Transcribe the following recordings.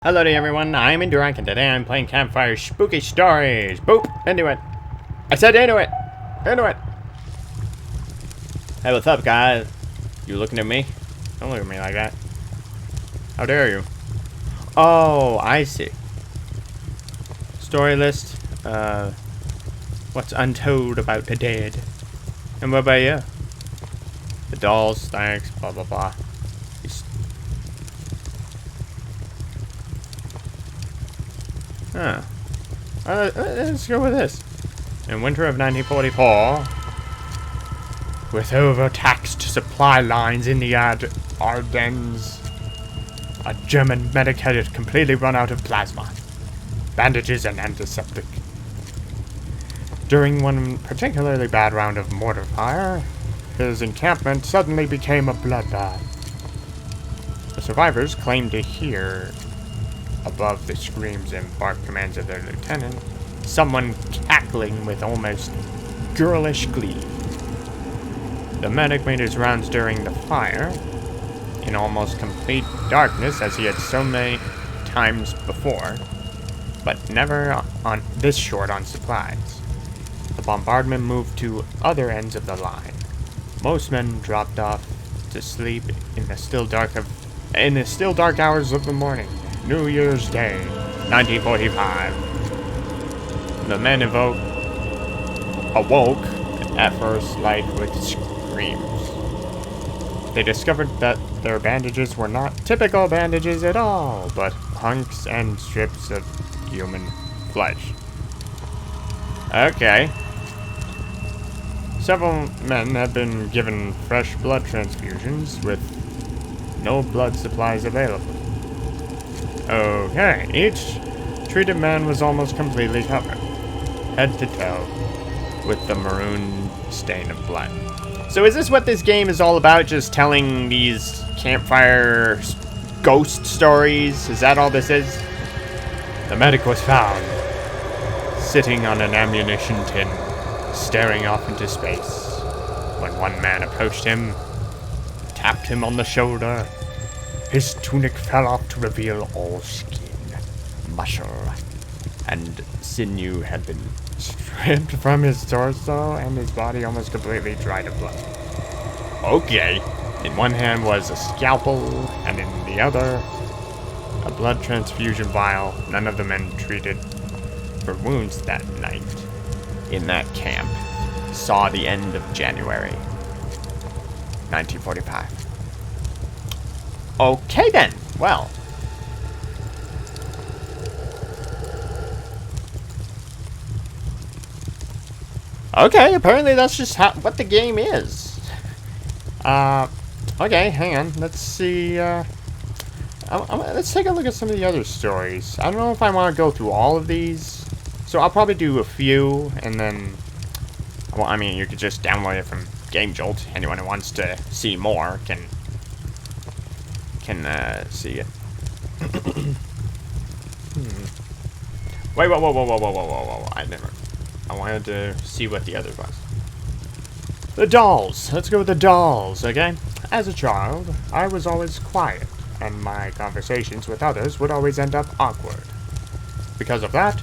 Hello to everyone, I'm Indurok, and today I'm playing Campfire Spooky Stories. Boop! Into it. I said into it! Into it! Hey, what's up, guys? You looking at me? Don't look at me like that. How dare you? Oh, I see. Story list. What's untold about the dead. And what about you? The dolls, thanks, blah blah blah. Huh. Let's go with this. In winter of 1944, with overtaxed supply lines in the Ardennes, a German medic had completely run out of plasma, bandages, and antiseptic. During one particularly bad round of mortar fire, his encampment suddenly became a bloodbath. The survivors claimed to hear, above the screams and bark commands of their lieutenant, someone cackling with almost girlish glee. The medic made his rounds during the fire, in almost complete darkness as he had so many times before, but never on this short on supplies. The bombardment moved to other ends of the line. Most men dropped off to sleep in the still dark hours of the morning. New Year's Day, 1945. The men awoke at first light with screams. They discovered that their bandages were not typical bandages at all, but hunks and strips of human flesh. Okay. Several men have been given fresh blood transfusions with no blood supplies available. Okay, each treated man was almost completely covered, head to toe, with the maroon stain of blood. So is this what this game is all about, just telling these campfire ghost stories? Is that all this is? The medic was found, sitting on an ammunition tin, staring off into space. When one man approached him, tapped him on the shoulder, his tunic fell off to reveal all skin, muscle, and sinew had been stripped from his torso, and his body almost completely dried of blood. Okay. In one hand was a scalpel, and in the other, a blood transfusion vial. None of the men treated for wounds that night in that camp saw the end of January 1945. Okay then, well. Okay, apparently that's just what the game is. Okay, hang on, let's see, let's take a look at some of the other stories. I don't know if I want to go through all of these, so I'll probably do a few, and then, well, I mean, you could just download it from Game Jolt. Anyone who wants to see more can see it. Wait, whoa. I wanted to see what the other was. The dolls. Let's go with the dolls, okay? As a child, I was always quiet, and my conversations with others would always end up awkward. Because of that,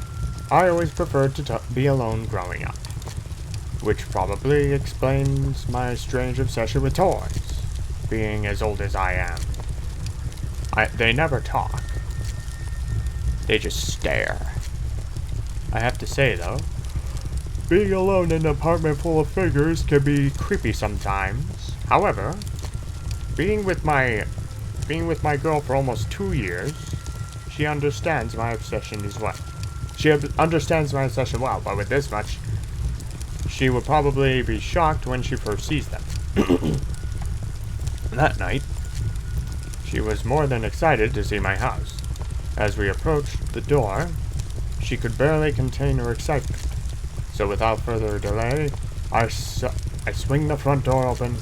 I always preferred to be alone growing up. Which probably explains my strange obsession with toys, being as old as I am. They never talk. They just stare. I have to say, though, being alone in an apartment full of figures can be creepy sometimes. However, being with my girl for almost 2 years, she understands my obsession as well. She understands my obsession well, but with this much, she will probably be shocked when she first sees them. That night, she was more than excited to see my house. As we approached the door, she could barely contain her excitement. So without further delay, I swing the front door open.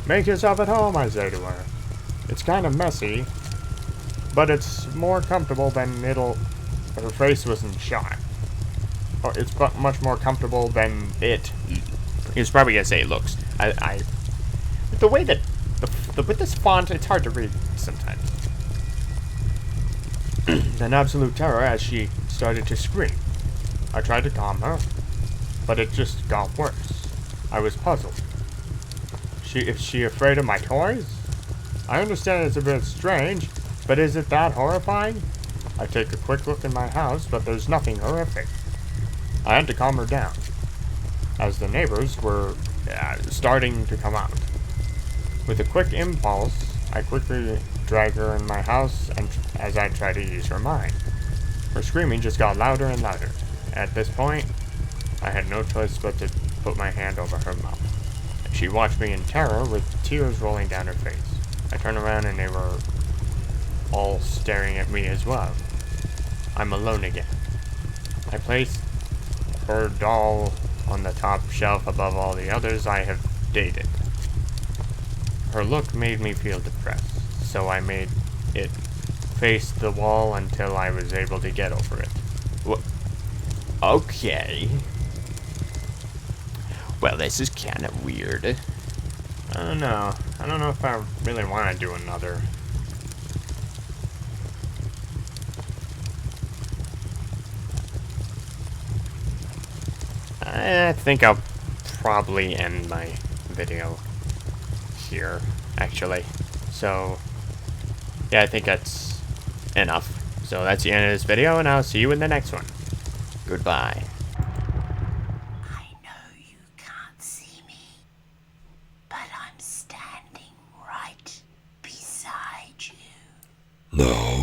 "Make yourself at home," I say to her. It's kind of messy, but it's more comfortable than her face was in shock. Or it's much more comfortable than it. He was probably gonna say it looks. The way that with this font, it's hard to read sometimes. in absolute terror as she started to scream. I tried to calm her, but it just got worse. I was puzzled. Is she afraid of my toys? I understand it's a bit strange, but is it that horrifying? I take a quick look in my house, but there's nothing horrific. I had to calm her down, as the neighbors were starting to come out. With a quick impulse, I quickly drag her in my house and as I try to ease her mind. Her screaming just got louder and louder. At this point, I had no choice but to put my hand over her mouth. She watched me in terror with tears rolling down her face. I turned around and they were all staring at me as well. I'm alone again. I placed her doll on the top shelf above all the others I have dated. Her look made me feel depressed, so I made it face the wall until I was able to get over it. Okay. Well, this is kind of weird. I don't know. I don't know if I really want to do another. I think I'll probably end my video here, actually. So, yeah, I think that's enough. So that's the end of this video, and I'll see you in the next one. Goodbye. I know you can't see me, but I'm standing right beside you. No.